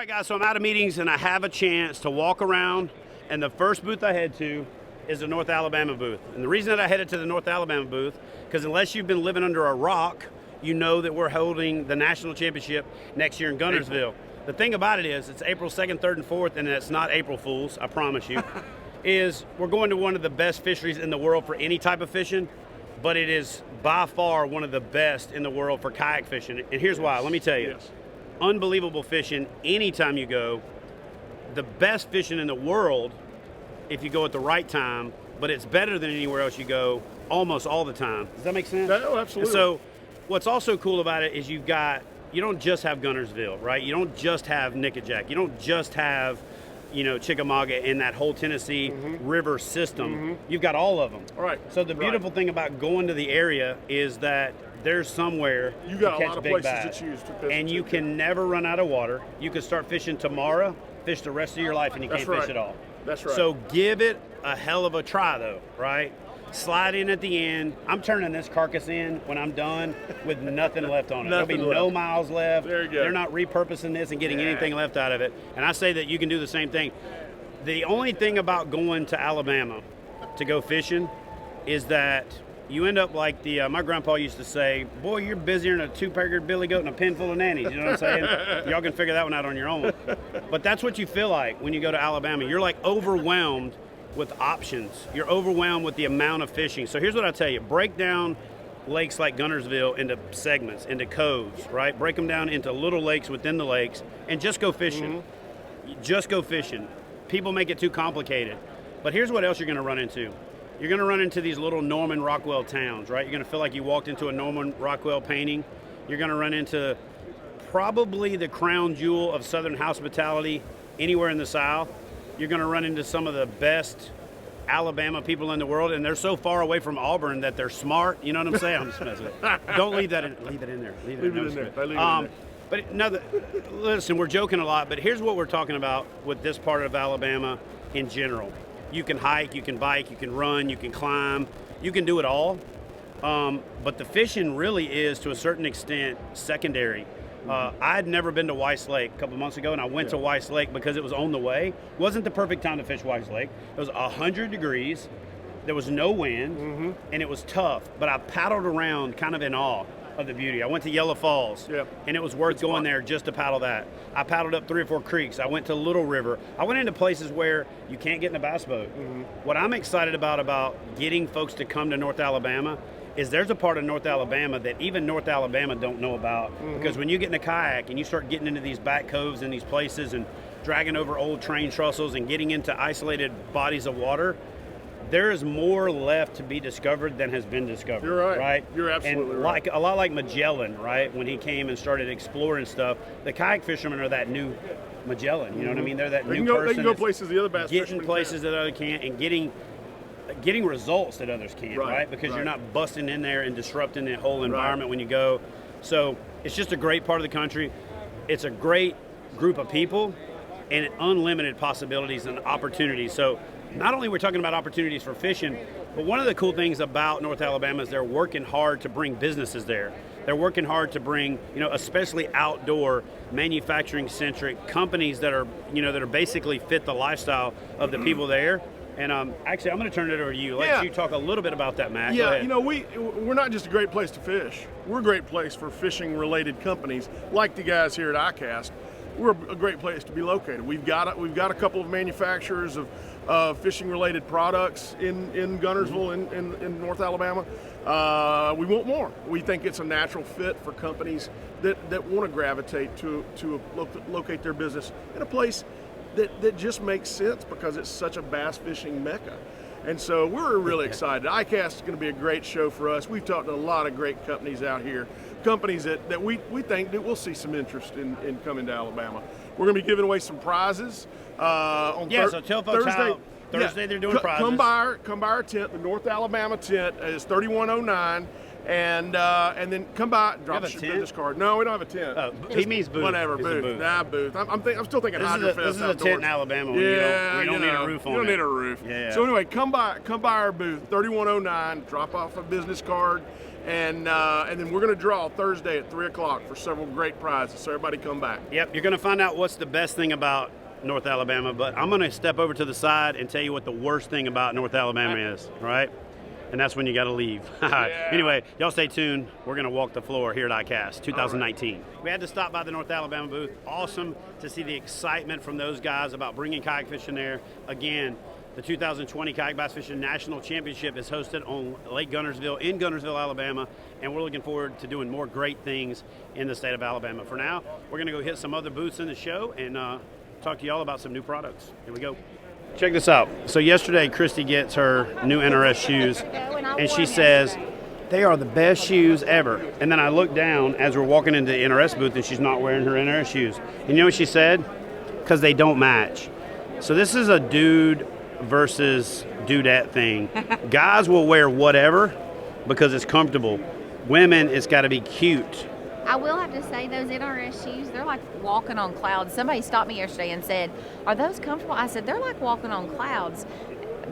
right, guys, so I'm out of meetings and I have a chance to walk around, and the first booth I head to is the North Alabama booth. And the reason that I headed to the North Alabama booth, because unless you've been living under a rock, you know that we're holding the national championship next year in Guntersville. The thing about it is, it's April 2nd, 3rd, and 4th, and it's not April Fools, I promise you, is we're going to one of the best fisheries in the world for any type of fishing, but it is by far one of the best in the world for kayak fishing. And here's why, let me tell you. Yes. Unbelievable fishing anytime you go. The best fishing in the world if you go at the right time, but it's better than anywhere else you go almost all the time. Does that make sense? Oh, absolutely. So what's also cool about it is you don't just have Guntersville, right? You don't just have Nickajack. You don't just have, Chickamauga and that whole Tennessee river system. You've got all of them. All right. So the beautiful thing about going to the area is that there's somewhere you got to a catch lot of big places bass. to choose to fish. And you can never run out of water. You can start fishing tomorrow, fish the rest of your life, and you can't fish at all. That's right. So give it a hell of a try, though, right? Slide in at the end. I'm turning this carcass in when I'm done with nothing left on it. There'll be no miles left. There you go. They're not repurposing this and getting anything left out of it. And I say that you can do the same thing. The only thing about going to Alabama to go fishing is that you end up like my grandpa used to say, boy, you're busier than a two-peggered billy goat and a pen full of nannies. You know what I'm saying? Y'all can figure that one out on your own. But that's what you feel like when you go to Alabama. You're like overwhelmed with options. You're overwhelmed with the amount of fishing. So here's what I tell you. Break down lakes like Guntersville into segments, into coves, right? Break them down into little lakes within the lakes and just go fishing. Just go fishing. People make it too complicated. But here's what else you're going to run into. You're going to run into these little Norman Rockwell towns, right? You're going to feel like you walked into a Norman Rockwell painting. You're going to run into probably the crown jewel of Southern hospitality anywhere in the South. You're going to run into some of the best Alabama people in the world, and they're so far away from Auburn that they're smart. You know what I'm saying? I'm just messing with it. Don't leave that in. Leave it in there. Leave it in there. But no, listen, we're joking a lot, but here's what we're talking about with this part of Alabama in general. You can hike, you can bike, you can run, you can climb, you can do it all. But the fishing really is, to a certain extent, secondary. I had never been to Weiss Lake a couple months ago, and I went to Weiss Lake because it was on the way. It wasn't the perfect time to fish Weiss Lake. It was 100 degrees, there was no wind, and it was tough. But I paddled around kind of in awe of the beauty. I went to Yellow Falls, and it was worth going there just to paddle that. I paddled up 3 or 4 creeks. I went to Little River. I went into places where you can't get in a bass boat. What I'm excited about getting folks to come to North Alabama is there's a part of North Alabama that even North Alabama don't know about. Because when you get in a kayak and you start getting into these back coves and these places and dragging over old train trestles and getting into isolated bodies of water, there is more left to be discovered than has been discovered. You're right. Right? You're absolutely right. A lot like Magellan, right? When he came and started exploring stuff, the kayak fishermen are that new Magellan. You know what I mean? They're that new person. They can go places the other bass getting fishermen places that others can't, and getting results that others can't, right? Because you're not busting in there and disrupting the whole environment when you go. So it's just a great part of the country. It's a great group of people and unlimited possibilities and opportunities. So not only we're talking about opportunities for fishing, but one of the cool things about North Alabama is they're working hard to bring businesses there. They're working hard to bring, especially outdoor manufacturing-centric companies that are, that are basically fit the lifestyle of the people there. And actually, I'm going to turn it over to you. Let you talk a little bit about that, Matt. Yeah, we're not just a great place to fish. We're a great place for fishing-related companies like the guys here at ICAST. We're a great place to be located. We've got a couple of manufacturers of fishing-related products in Guntersville in North Alabama. We want more. We think it's a natural fit for companies that want to gravitate to locate their business in a place that just makes sense because it's such a bass fishing mecca. And so we're really excited. ICAST is going to be a great show for us. We've talked to a lot of great companies out here, companies that we think that we'll see some interest in coming to Alabama. We're going to be giving away some prizes on so tell folks how Thursday they're doing prizes. Come by our tent. The North Alabama tent is 3109. And then come by, drop a business card. No, we don't have a tent. Oh, he means booth. Whatever, booth. Nah, booth. I'm still thinking Hydro Fest. This is a tent in Alabama. We don't need a roof on it. You don't need a roof. Yeah. So anyway, come by our booth, 3109. Drop off a business card, And then we're going to draw Thursday at 3 o'clock for several great prizes. So everybody come back. Yep, you're going to find out what's the best thing about North Alabama, but I'm going to step over to the side and tell you what the worst thing about North Alabama is, right? And that's when you got to leave. Yeah. Anyway, y'all stay tuned. We're going to walk the floor here at ICAST 2019. Right. We had to stop by the North Alabama booth. Awesome to see the excitement from those guys about bringing kayak fishing there. Again, the 2020 Kayak Bass Fishing National Championship is hosted on Lake Guntersville in Guntersville, Alabama, and we're looking forward to doing more great things in the state of Alabama. For now, we're going to go hit some other booths in the show and talk to y'all about some new products. Here we go. Check this out. So yesterday, Christy gets her new NRS shoes, and she says, they are the best shoes ever. And then I look down as we're walking into the NRS booth, and she's not wearing her NRS shoes. And you know what she said? Because they don't match. So this is a dude versus dudette thing. Guys will wear whatever because it's comfortable. Women, it's got to be cute. I will have to say those NRS shoes, they're like walking on clouds. Somebody stopped me yesterday and said, are those comfortable? I said, they're like walking on clouds,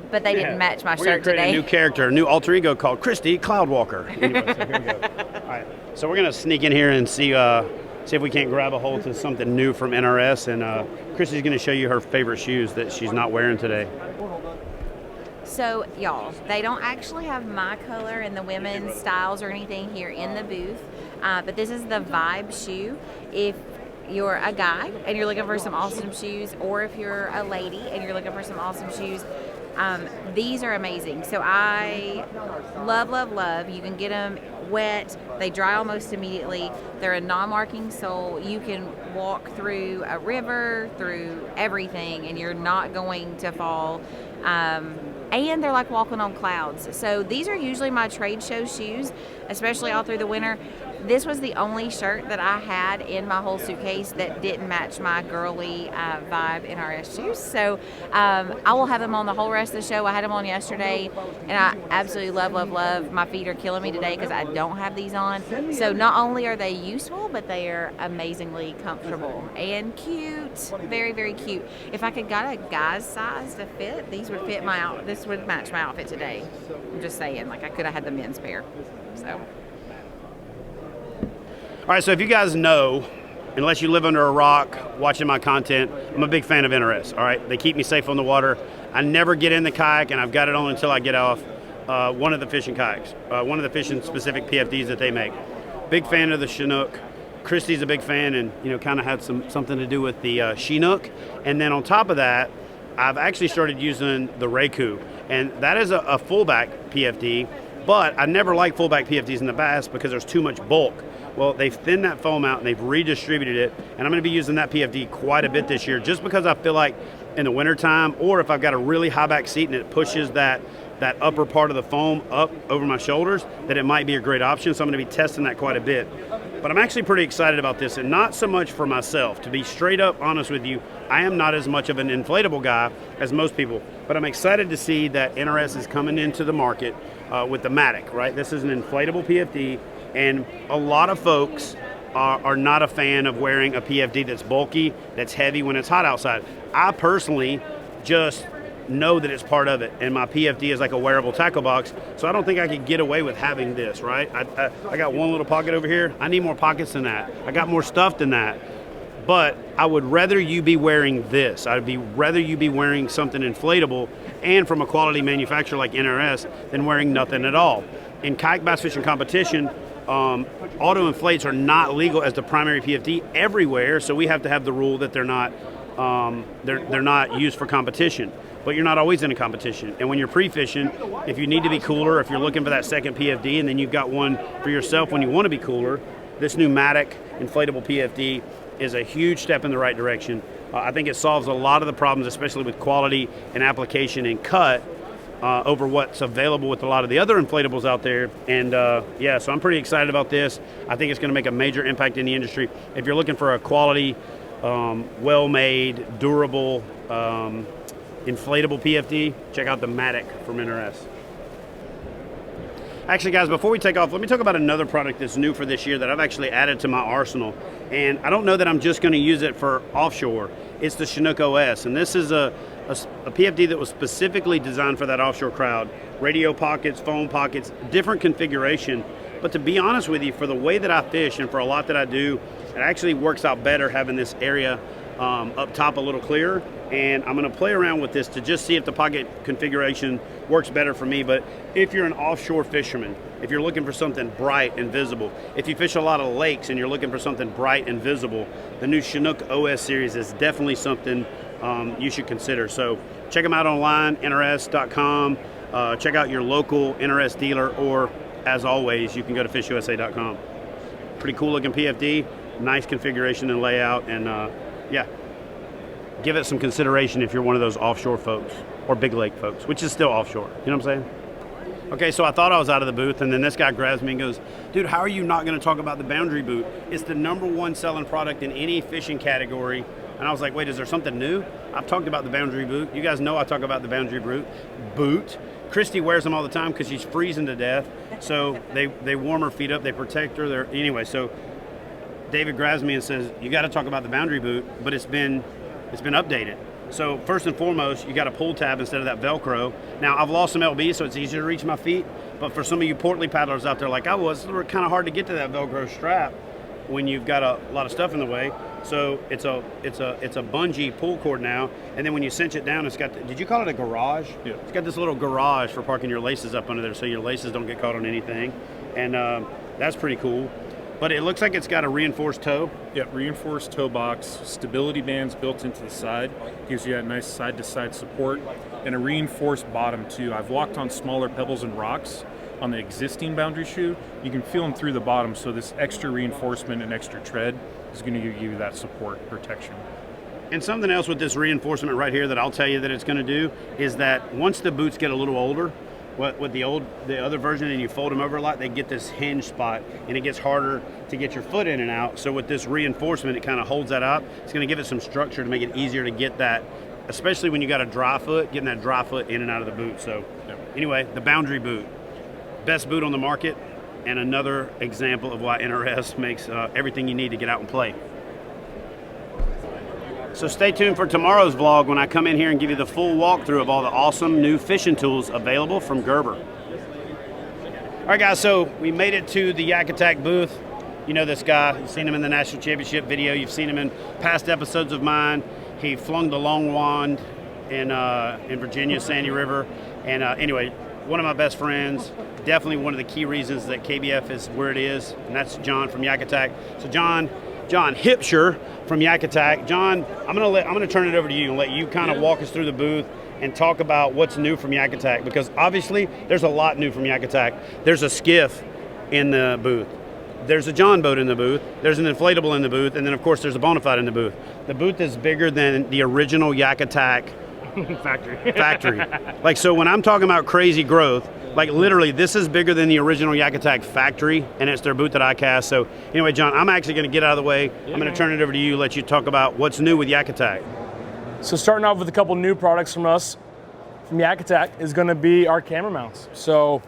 but they didn't match my shirt today. We're going to create a new character, a new alter ego called Christy Cloudwalker. Anyway, so here we go. All right, so we're going to sneak in here and see if we can't grab a hold to something new from NRS, and Christy's going to show you her favorite shoes that she's not wearing today. So, y'all, they don't actually have my color and the women's styles or anything here in the booth, but this is the Vibe shoe. If you're a guy and you're looking for some awesome shoes, or if you're a lady and you're looking for some awesome shoes, these are amazing. So I love, love, love. You can get them wet. They dry almost immediately. They're a non-marking sole. You can walk through a river, through everything, and you're not going to fall. And they're like walking on clouds. So these are usually my trade show shoes, especially all through the winter. This was the only shirt that I had in my whole suitcase that didn't match my girly Vibe NRS shoes. So I will have them on the whole rest of the show. I had them on yesterday, and I absolutely love, love, love. My feet are killing me today because I don't have these on. So not only are they useful, but they are amazingly comfortable and cute. Very, very cute. If I could got a guy's size to fit, these would fit my outfit. This would match my outfit today. I'm just saying, like I could have had the men's pair. So. All right, so if you guys know, unless you live under a rock watching my content, I'm a big fan of NRS, all right? They keep me safe on the water. I never get in the kayak, and I've got it on until I get off one of the fishing kayaks, one of the fishing-specific PFDs that they make. Big fan of the Chinook. Christy's a big fan and, you know, kind of had something to do with the Chinook. And then on top of that, I've actually started using the Reiku, and that is a fullback PFD, but I never liked fullback PFDs in the bass because there's too much bulk. Well, they've thinned that foam out and they've redistributed it, and I'm going to be using that PFD quite a bit this year just because I feel like in the wintertime, or if I've got a really high back seat and it pushes that upper part of the foam up over my shoulders, that it might be a great option. So I'm going to be testing that quite a bit. But I'm actually pretty excited about this, and not so much for myself. To be straight up honest with you, I am not as much of an inflatable guy as most people, but I'm excited to see that NRS is coming into the market with the Matic, right? This is an inflatable PFD, and a lot of folks are not a fan of wearing a PFD that's bulky, that's heavy when it's hot outside. I personally just know that it's part of it, and my PFD is like a wearable tackle box, so I don't think I could get away with having this, right? I got one little pocket over here. I need more pockets than that. I got more stuff than that, but I would rather you be wearing this. Rather you be wearing something inflatable and from a quality manufacturer like NRS than wearing nothing at all. In kayak bass fishing competition, auto inflates are not legal as the primary PFD everywhere, so we have to have the rule that they're not used for competition. But you're not always in a competition. And when you're pre-fishing, if you need to be cooler, if you're looking for that second PFD, and then you've got one for yourself when you want to be cooler, this new Matic inflatable PFD is a huge step in the right direction. I think it solves a lot of the problems, especially with quality and application and cut, over what's available with a lot of the other inflatables out there. And yeah, so I'm pretty excited about this. I think it's going to make a major impact in the industry. If you're looking for a quality, well-made, durable, inflatable PFD, check out the Matic from NRS. Actually, guys, before we take off, let me talk about another product that's new for this year that I've actually added to my arsenal. And I don't know that I'm just going to use it for offshore. It's the Chinook Os, and this is a PFD that was specifically designed for that offshore crowd. Radio pockets, foam pockets, different configuration. But to be honest with you, for the way that I fish and for a lot that I do, it actually works out better having this area up top a little clearer. And I'm going to play around with this to just see if the pocket configuration works better for me. But if you're an offshore fisherman, if you're looking for something bright and visible, if you fish a lot of lakes and you're looking for something bright and visible, the new Chinook Os series is definitely something you should consider. So check them out online, nrs.com. Check out your local NRS dealer, or as always, you can go to fishusa.com. Pretty cool looking PFD, nice configuration and layout, and yeah, give it some consideration if you're one of those offshore folks or big lake folks, which is still offshore. You know what I'm saying? Okay, so I thought I was out of the booth, and then this guy grabs me and goes, dude, how are you not going to talk about the Boundary boot? It's the #1 selling product in any fishing category. And I was like, wait, is there something new? I've talked about the Boundary boot. You guys know I talk about the Boundary boot. Christy wears them all the time because she's freezing to death. So they warm her feet up, they protect her. Anyway, so David grabs me and says, you got to talk about the Boundary boot, but it's been updated. So first and foremost, you got a pull tab instead of that Velcro. Now, I've lost some LB, so it's easier to reach my feet. But for some of you portly paddlers out there like I was, it's kind of hard to get to that Velcro strap when you've got a lot of stuff in the way. So it's a bungee pull cord now. And then when you cinch it down, it's got, did you call it a garage? Yeah. It's got this little garage for parking your laces up under there so your laces don't get caught on anything. And that's pretty cool. But it looks like it's got a reinforced toe. Yeah, reinforced toe box, stability bands built into the side, gives you that nice side-to-side support, and a reinforced bottom too. I've walked on smaller pebbles and rocks on the existing Boundary shoe. You can feel them through the bottom, so this extra reinforcement and extra tread is going to give you that support protection. And something else with this reinforcement right here that I'll tell you that it's going to do is that once the boots get a little older, with the other version, and you fold them over a lot, they get this hinge spot, and it gets harder to get your foot in and out. So with this reinforcement, it kind of holds that up. It's going to give it some structure to make it easier to get that, especially when you got a dry foot, getting that dry foot in and out of the boot. So anyway, the Boundary boot, best boot on the market, and another example of why NRS makes everything you need to get out and play. So stay tuned for tomorrow's vlog when I come in here and give you the full walkthrough of all the awesome new fishing tools available from Gerber. All right, guys, so we made it to the Yak Attack booth. You know this guy. You've seen him in the National Championship video. You've seen him in past episodes of mine. He flung the long wand in Virginia, Sandy River. And anyway, one of my best friends, definitely one of the key reasons that KBF is where it is, and that's John from Yak Attack. So John Hipsher from Yak Attack. John, I'm gonna turn it over to you and let you kind of walk us through the booth and talk about what's new from Yak Attack, because obviously there's a lot new from Yak Attack. There's a skiff in the booth. There's a John boat in the booth. There's an inflatable in the booth, and then of course there's a Bonafide in the booth. The booth is bigger than the original Yak Attack factory. Like, so when I'm talking about crazy growth, like literally this is bigger than the original Yak Attack factory, and it's their booth at ICAST. So anyway, John, I'm actually going to get out of the way. I'm going to turn it over to you, let you talk about what's new with Yak Attack. So starting off with a couple new products from us, from Yak Attack, is going to be our camera mounts. So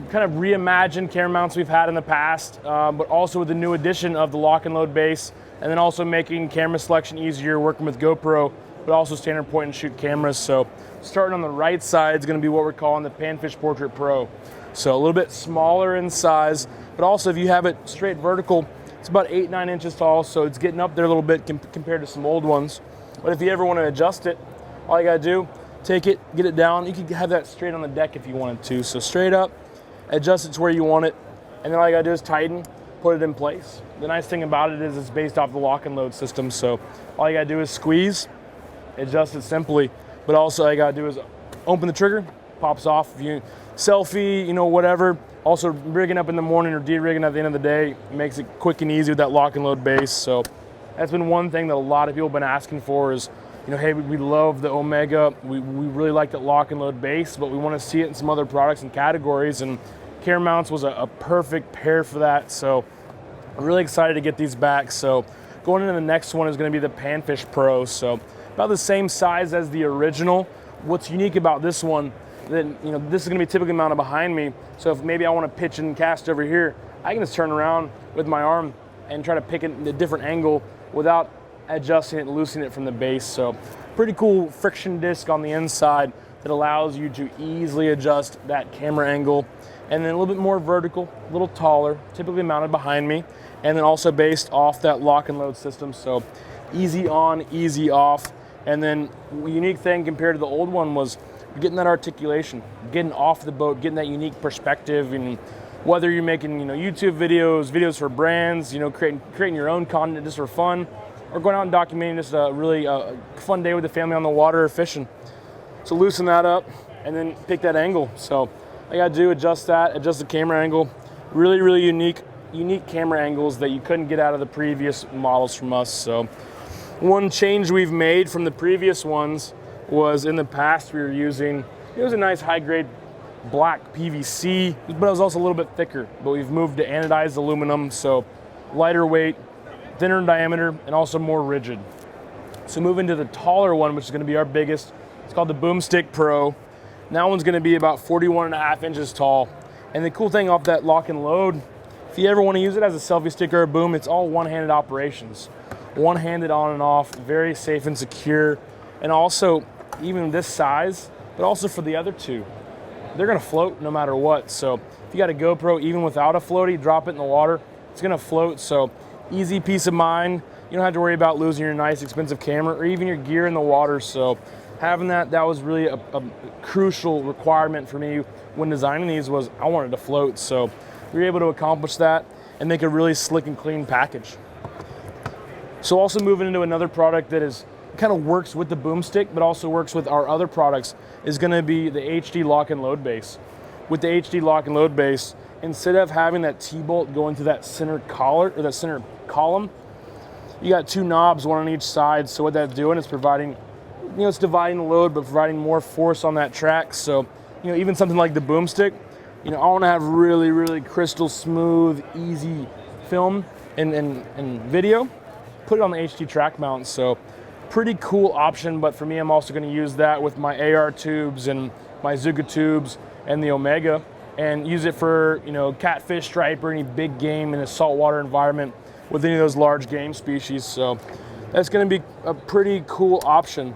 kind of reimagined camera mounts we've had in the past, but also with the new addition of the lock and load base, and then also making camera selection easier, working with GoPro, but also standard point and shoot cameras. So starting on the right side is going to be what we're calling the Panfish Portrait Pro. So a little bit smaller in size, but also if you have it straight vertical, it's about 8-9 inches tall, so it's getting up there a little bit compared to some old ones. But if you ever want to adjust it, all you got to do, take it, get it down. You could have that straight on the deck if you wanted to. So straight up, adjust it to where you want it, and then all you got to do is tighten, put it in place. The nice thing about it is it's based off the lock and load system, so all you got to do is squeeze, adjust it simply, but also all you got to do is open the trigger, pops off. If you selfie, you know, whatever. Also rigging up in the morning or de-rigging at the end of the day, it makes it quick and easy with that lock and load base. So that's been one thing that a lot of people have been asking for is, you know, hey, we love the Omega. We really like that lock and load base, but we want to see it in some other products and categories, and camera mounts was a perfect pair for that. So I'm really excited to get these back. So going into the next one is going to be the Panfish Pro. So about the same size as the original. What's unique about this one, that, you know, this is going to be typically mounted behind me. So if maybe I want to pitch and cast over here, I can just turn around with my arm and try to pick it at a different angle without adjusting it and loosening it from the base. So pretty cool friction disc on the inside, that allows you to easily adjust that camera angle, and then a little bit more vertical, a little taller, typically mounted behind me, and then also based off that lock and load system. So easy on, easy off. And then a unique thing compared to the old one was getting that articulation, getting off the boat, getting that unique perspective. And whether you're making, YouTube videos for brands, creating your own content just for fun, or going out and documenting just a really fun day with the family on the water or fishing. So loosen that up and then pick that angle. So I got to do, adjust the camera angle. Really, really unique camera angles that you couldn't get out of the previous models from us. So one change we've made from the previous ones was in the past we were using, it was a nice high grade black PVC, but it was also a little bit thicker. But we've moved to anodized aluminum, so lighter weight, thinner in diameter, and also more rigid. So moving to the taller one, which is going to be our biggest, it's called the Boomstick Pro. And that one's going to be about 41.5 inches tall. And the cool thing off that lock and load, if you ever want to use it as a selfie stick or a boom, it's all one-handed operations. One-handed on and off, very safe and secure. And also, even this size, but also for the other two, they're gonna float no matter what. So if you got a GoPro, even without a floaty, drop it in the water, it's gonna float. So easy peace of mind. You don't have to worry about losing your nice expensive camera or even your gear in the water. So having that was really a crucial requirement for me when designing these, was I wanted to float. So we were able to accomplish that and make a really slick and clean package. So also moving into another product that is kind of works with the Boomstick, but also works with our other products, is going to be the HD lock and load base. With the HD lock and load base, instead of having that T-bolt going through that center collar or that center column, you got two knobs, one on each side. So what that's doing is providing, it's dividing the load, but providing more force on that track. So, even something like the Boomstick, I want to have really, really crystal smooth, easy film and video. Put it on the HD track mount. So pretty cool option, but for me, I'm also going to use that with my AR tubes and my Zuga tubes and the Omega, and use it for, catfish, stripe, or any big game in a saltwater environment with any of those large game species. So that's going to be a pretty cool option.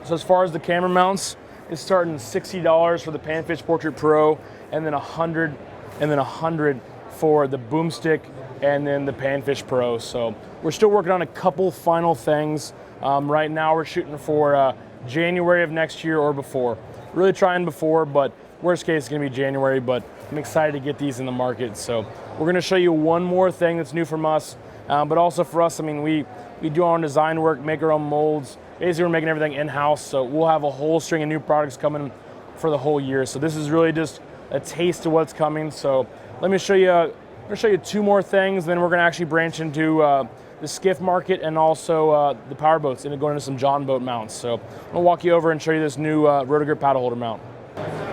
So as far as the camera mounts, it's starting $60 for the Panfish Portrait Pro, and then $100 for the Boomstick, and then the Panfish Pro. So we're still working on a couple final things. Right now we're shooting for January of next year or before. Really trying before, but worst case it's gonna be January, but I'm excited to get these in the market. So we're gonna show you one more thing that's new from us, but also for us, we do our own design work, make our own molds. Basically we're making everything in-house, so we'll have a whole string of new products coming for the whole year. So this is really just a taste of what's coming. So let me show you, I'm gonna show you two more things, then we're gonna actually branch into the skiff market and also the power boats, and going into some John boat mounts. So I'm gonna walk you over and show you this new Rotogrip paddle holder mount.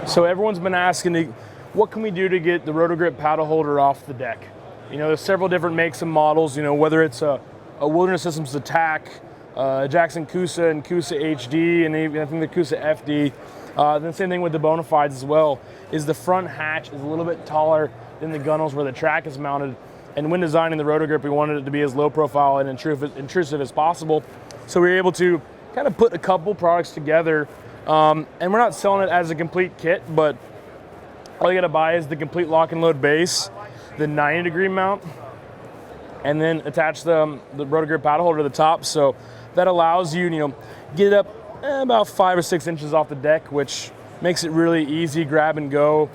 So everyone's been asking, what can we do to get the Rotogrip paddle holder off the deck? There's several different makes and models, whether it's a Wilderness Systems Attack, Jackson Coosa and Coosa HD, and even I think the Coosa FD. Then same thing with the Bonafides as well, is the front hatch is a little bit taller than the gunnels where the track is mounted. And when designing the Rotogrip, we wanted it to be as low profile and intrusive as possible. So we were able to kind of put a couple products together. And we're not selling it as a complete kit, but all you gotta buy is the complete lock and load base, the 90-degree mount, and then attach the Rotogrip paddle holder to the top. So that allows you, get it up about 5 or 6 inches off the deck, which makes it really easy, grab and go.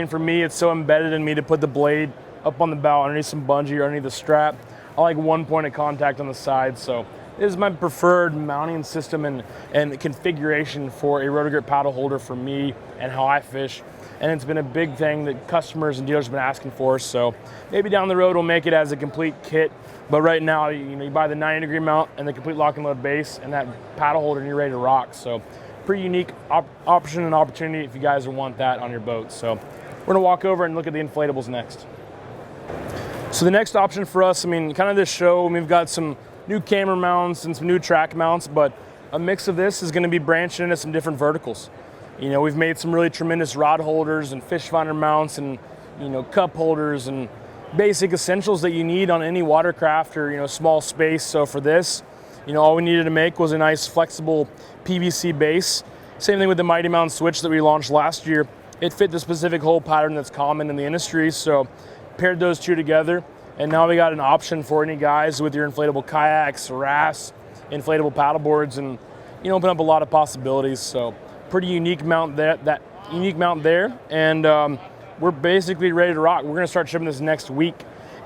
For me, it's so embedded in me to put the blade up on the bow underneath some bungee or underneath the strap. I like one point of contact on the side. So this is my preferred mounting system and configuration for a Rotogrip paddle holder for me and how I fish. And it's been a big thing that customers and dealers have been asking for. So maybe down the road we'll make it as a complete kit. But right now, you buy the 90-degree mount and the complete lock and load base and that paddle holder, and you're ready to rock. So pretty unique option and opportunity if you guys want that on your boat. So we're gonna walk over and look at the inflatables next. So the next option for us, kind of this show, we've got some new camera mounts and some new track mounts, but a mix of this is going to be branching into some different verticals. We've made some really tremendous rod holders and fish finder mounts and, cup holders and basic essentials that you need on any watercraft or, small space. So for this, all we needed to make was a nice flexible PVC base. Same thing with the Mighty Mountain switch that we launched last year. It fit the specific hole pattern that's common in the industry, so paired those two together, and now we got an option for any guys with your inflatable kayaks, rafts, inflatable paddle boards, and open up a lot of possibilities. So pretty unique mount there, and we're basically ready to rock. We're gonna start shipping this next week,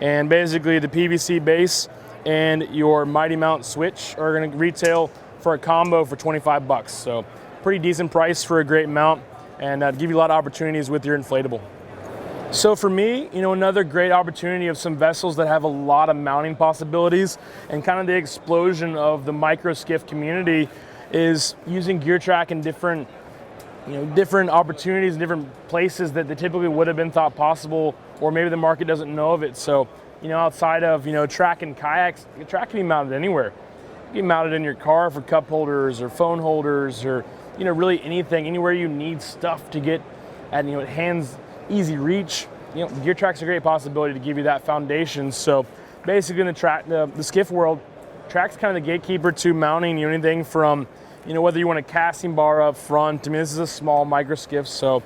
and basically the PVC base and your Mighty Mountain switch are gonna retail for a combo for 25 bucks. So pretty decent price for a great mount, and give you a lot of opportunities with your inflatable. So for me, another great opportunity of some vessels that have a lot of mounting possibilities, and kind of the explosion of the micro skiff community is using gear track in different opportunities and different places that they typically would have been thought possible, or maybe the market doesn't know of it. So, outside of, track and kayaks, track can be mounted anywhere. It can be mounted in your car for cup holders or phone holders, or, really anything, anywhere you need stuff to get at, hands easy reach. Gear track's a great possibility to give you that foundation. So basically in the skiff world, track's kind of the gatekeeper to mounting anything from, whether you want a casting bar up front. I mean, this is a small micro skiff, so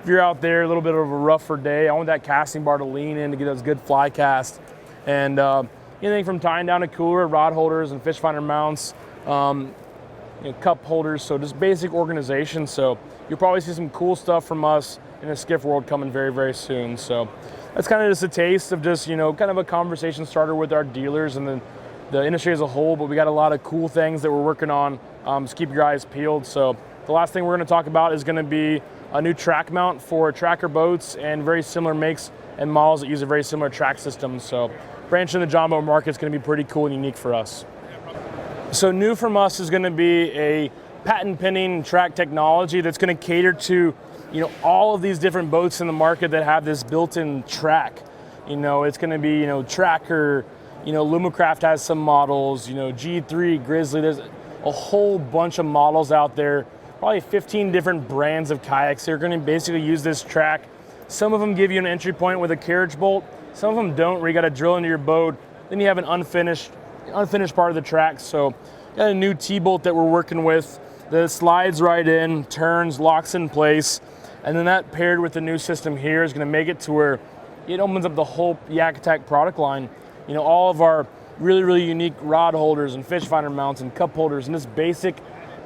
if you're out there a little bit of a rougher day, I want that casting bar to lean in to get those good fly casts. And anything from tying down a cooler, rod holders, and fish finder mounts, cup holders, so just basic organization. So you'll probably see some cool stuff from us in the skiff world coming very, very soon. So that's kind of just a taste of just, kind of a conversation starter with our dealers and the industry as a whole, but we got a lot of cool things that we're working on, so keep your eyes peeled. So the last thing we're gonna talk about is gonna be a new track mount for tracker boats and very similar makes and models that use a very similar track system. So branching the John boat market is gonna be pretty cool and unique for us. So new from us is gonna be a patent pending track technology that's gonna cater to all of these different boats in the market that have this built-in track. It's gonna be, Tracker, Lumacraft has some models, G3, Grizzly, there's a whole bunch of models out there, probably 15 different brands of kayaks. They're gonna basically use this track. Some of them give you an entry point with a carriage bolt, some of them don't, where you gotta drill into your boat, then you have an unfinished part of the track. So got a new T-bolt that we're working with that slides right in, turns, locks in place, and then that paired with the new system here is gonna make it to where it opens up the whole Yak Attack product line. All of our really, really unique rod holders and fish finder mounts and cup holders and this basic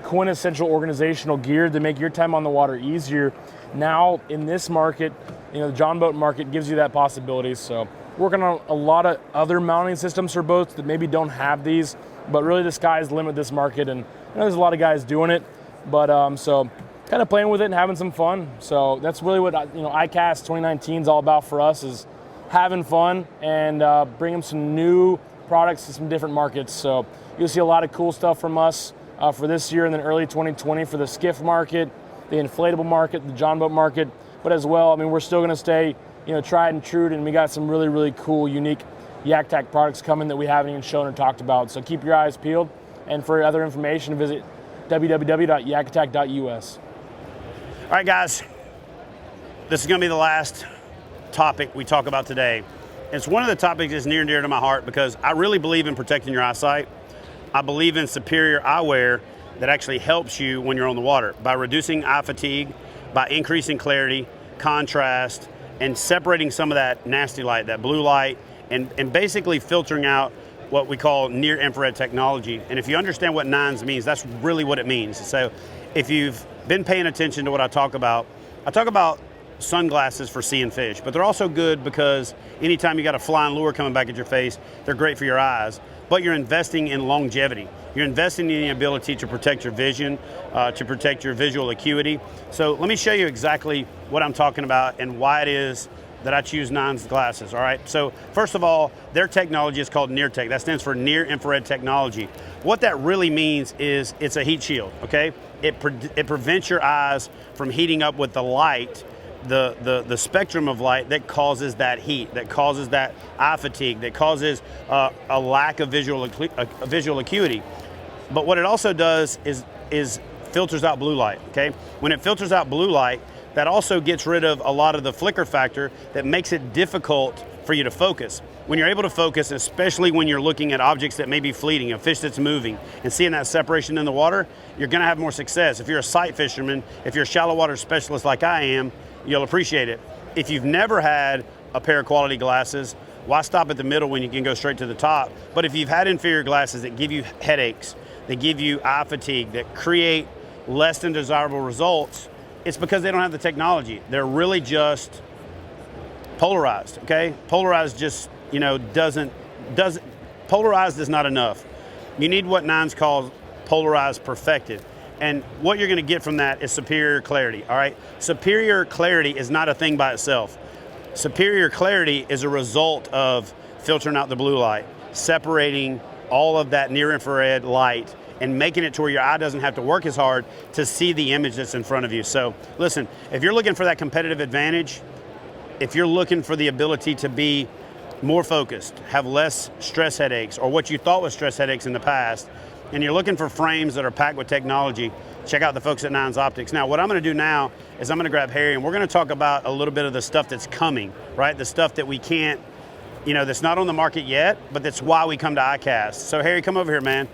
quintessential organizational gear to make your time on the water easier. Now in this market, the John boat market gives you that possibility. So working on a lot of other mounting systems for boats that maybe don't have these, but really the sky's the limit this market, and there's a lot of guys doing it, but so kind of playing with it and having some fun. So that's really what ICAST 2019 is all about for us, is having fun and bringing some new products to some different markets. So you'll see a lot of cool stuff from us for this year and then early 2020 for the skiff market, the inflatable market, the John boat market, but as well, we're still going to stay tried and true, and we got some really, really cool, unique Yak Attack products coming that we haven't even shown or talked about. So keep your eyes peeled, and for other information, visit www.yakattack.us. All right, guys, this is going to be the last topic we talk about today. It's one of the topics that's near and dear to my heart because I really believe in protecting your eyesight. I believe in superior eyewear that actually helps you when you're on the water by reducing eye fatigue, by increasing clarity, contrast, and separating some of that nasty light, that blue light, and basically filtering out what we call near infrared technology. And if you understand what NINES means, that's really what it means. So if you've been paying attention to what I talk about sunglasses for seeing fish, but they're also good because anytime you got a flying lure coming back at your face, they're great for your eyes, but you're investing in longevity. You're investing in the ability to protect your vision, to protect your visual acuity. So let me show you exactly what I'm talking about and why it is that I choose NINES glasses, all right? So first of all, their technology is called NearTech. That stands for near infrared technology. What that really means is it's a heat shield, okay? It prevents your eyes from heating up with the light, the spectrum of light that causes that heat, that causes that eye fatigue, that causes a lack of visual acuity. But what it also does is filters out blue light, okay? When it filters out blue light, that also gets rid of a lot of the flicker factor that makes it difficult for you to focus. When you're able to focus, especially when you're looking at objects that may be fleeting, a fish that's moving, and seeing that separation in the water, you're gonna have more success. If you're a sight fisherman, if you're a shallow water specialist like I am, you'll appreciate it. If you've never had a pair of quality glasses, why stop at the middle when you can go straight to the top? But if you've had inferior glasses that give you headaches, that give you eye fatigue, that create less than desirable results, it's because they don't have the technology. They're really just polarized, okay? Polarized just, polarized is not enough. You need what Nines calls polarized perfected. And what you're gonna get from that is superior clarity, all right? Superior clarity is not a thing by itself. Superior clarity is a result of filtering out the blue light, separating all of that near infrared light, and making it to where your eye doesn't have to work as hard to see the image that's in front of you. So listen, if you're looking for that competitive advantage, if you're looking for the ability to be more focused, have less stress headaches, or what you thought was stress headaches in the past, and you're looking for frames that are packed with technology, check out the folks at Nines Optics. Now, what I'm gonna do now is I'm gonna grab Harry and we're gonna talk about a little bit of the stuff that's coming, right? The stuff that we can't, that's not on the market yet, but that's why we come to ICAST. So Harry, come over here, man.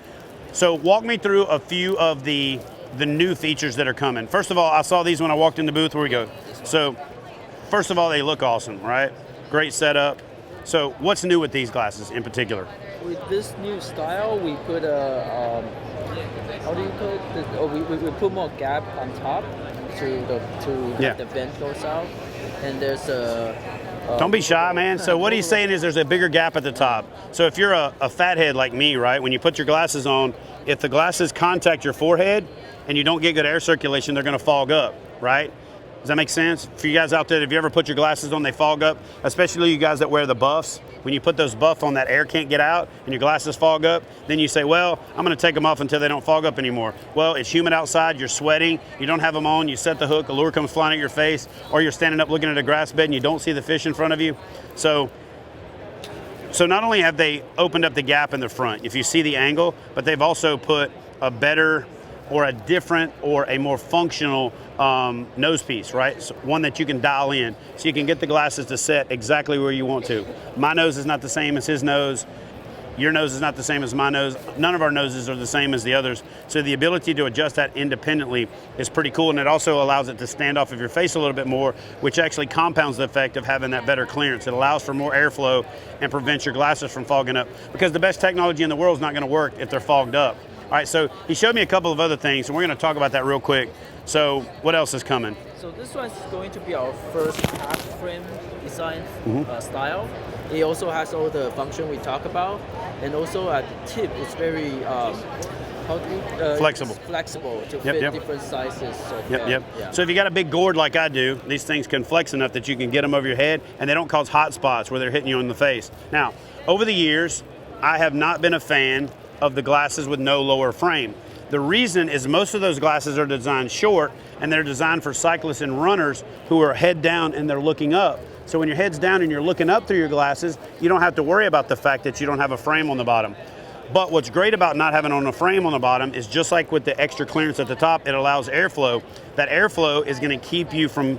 So walk me through a few of the new features that are coming. First of all, I saw these when I walked in the booth. Where we go? So first of all, they look awesome, right? Great setup. So what's new with these glasses in particular? With this new style, we put a, how do you call it? We put more gap on top to Yeah. have the vent goes out. And there's a... Don't be shy, man. So what he's saying is there's a bigger gap at the top. So if you're a fathead like me, right, when you put your glasses on, if the glasses contact your forehead and you don't get good air circulation, they're gonna fog up, right? Does that make sense? For you guys out there, if you ever put your glasses on, they fog up, especially you guys that wear the buffs. When you put those buffs on, that air can't get out and your glasses fog up, then you say, well, I'm gonna take them off until they don't fog up anymore. Well, it's humid outside, you're sweating, you don't have them on, you set the hook, a lure comes flying at your face, or you're standing up looking at a grass bed and you don't see the fish in front of you. So not only have they opened up the gap in the front, if you see the angle, but they've also put a better or a different or a more functional nose piece, right? So one that you can dial in so you can get the glasses to set exactly where you want to. My nose is not the same as his nose. Your nose is not the same as my nose. None of our noses are the same as the others. So the ability to adjust that independently is pretty cool, and it also allows it to stand off of your face a little bit more, which actually compounds the effect of having that better clearance. It allows for more airflow and prevents your glasses from fogging up, because the best technology in the world is not gonna work if they're fogged up. All right, so he showed me a couple of other things, and we're gonna talk about that real quick. So what else is coming? So this one is going to be our first half frame design style. It also has all the function we talk about, and also at the tip it's very Flexible. It's flexible to fit different sizes. Yeah. So if you got a big gourd like I do, these things can flex enough that you can get them over your head, and they don't cause hot spots where they're hitting you in the face. Now, over the years, I have not been a fan of the glasses with no lower frame. The reason is most of those glasses are designed short, and they're designed for cyclists and runners who are head down and they're looking up. So when your head's down and you're looking up through your glasses, you don't have to worry about the fact that you don't have a frame on the bottom. But what's great about not having on a frame on the bottom is, just like with the extra clearance at the top, it allows airflow. That airflow is going to keep you from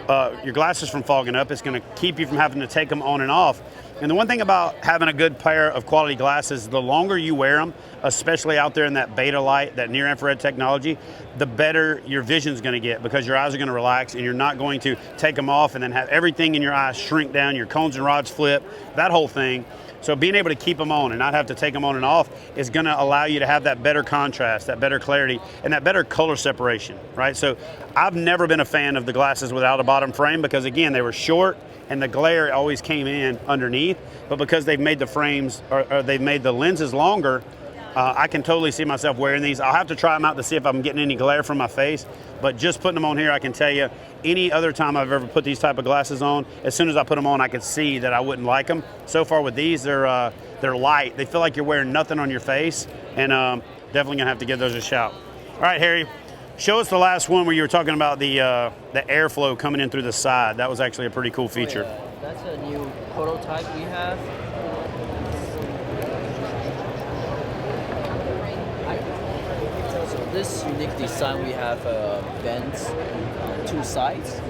your glasses from fogging up. It's going to keep you from having to take them on and off. And the one thing about having a good pair of quality glasses, the longer you wear them, especially out there in that beta light, that near infrared technology, the better your vision's going to get, because your eyes are going to relax and you're not going to take them off and then have everything in your eyes shrink down, your cones and rods flip, that whole thing. So being able to keep them on and not have to take them on and off is going to allow you to have that better contrast, that better clarity, and that better color separation, right? So I've never been a fan of the glasses without a bottom frame, because again, they were short and the glare always came in underneath. But because they've made the frames, or they've made the lenses longer, I can totally see myself wearing these. I'll have to try them out to see if I'm getting any glare from my face, but just putting them on here, I can tell you, any other time I've ever put these type of glasses on, as soon as I put them on, I could see that I wouldn't like them. So far with these, they're light. They feel like you're wearing nothing on your face, and definitely gonna have to give those a shout. All right, Harry, show us the last one where you were talking about the airflow coming in through the side. That was actually a pretty cool feature. Oh, yeah. That's a new prototype we have. So this unique design, we have vents on two sides,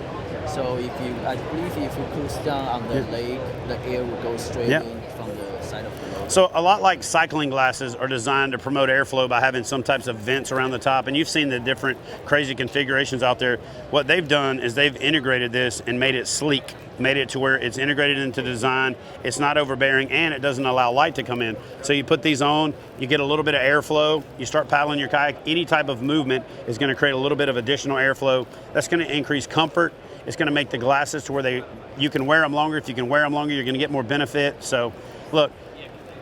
So I believe if you cruise down on the lake, the air will go straight in from the side of the boat. So a lot like cycling glasses are designed to promote airflow by having some types of vents around the top, and you've seen the different crazy configurations out there. What they've done is they've integrated this and made it sleek, made it to where it's integrated into design, it's not overbearing, and it doesn't allow light to come in. So you put these on, you get a little bit of airflow, you start paddling your kayak, any type of movement is going to create a little bit of additional airflow. That's going to increase comfort. It's going to make the glasses to where you can wear them longer. If you can wear them longer, you're going to get more benefit. So look,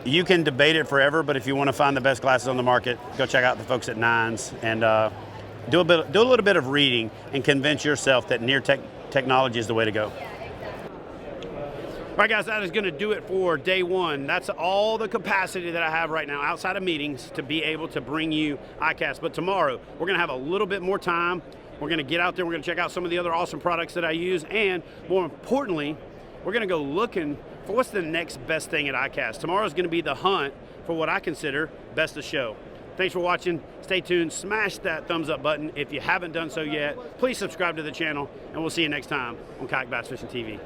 you can debate it forever, but if you want to find the best glasses on the market, go check out the folks at Nines and do a little bit of reading and convince yourself that near technology is the way to go. All right, guys, that is going to do it for day one. That's all the capacity that I have right now outside of meetings to be able to bring you ICAST. But tomorrow, we're going to have a little bit more time. We're going to get out there. We're going to check out some of the other awesome products that I use. And more importantly, we're going to go looking for what's the next best thing at ICAST. Tomorrow is going to be the hunt for what I consider best of show. Thanks for watching. Stay tuned. Smash that thumbs up button if you haven't done so yet. Please subscribe to the channel, and we'll see you next time on Kayak Bass Fishing TV.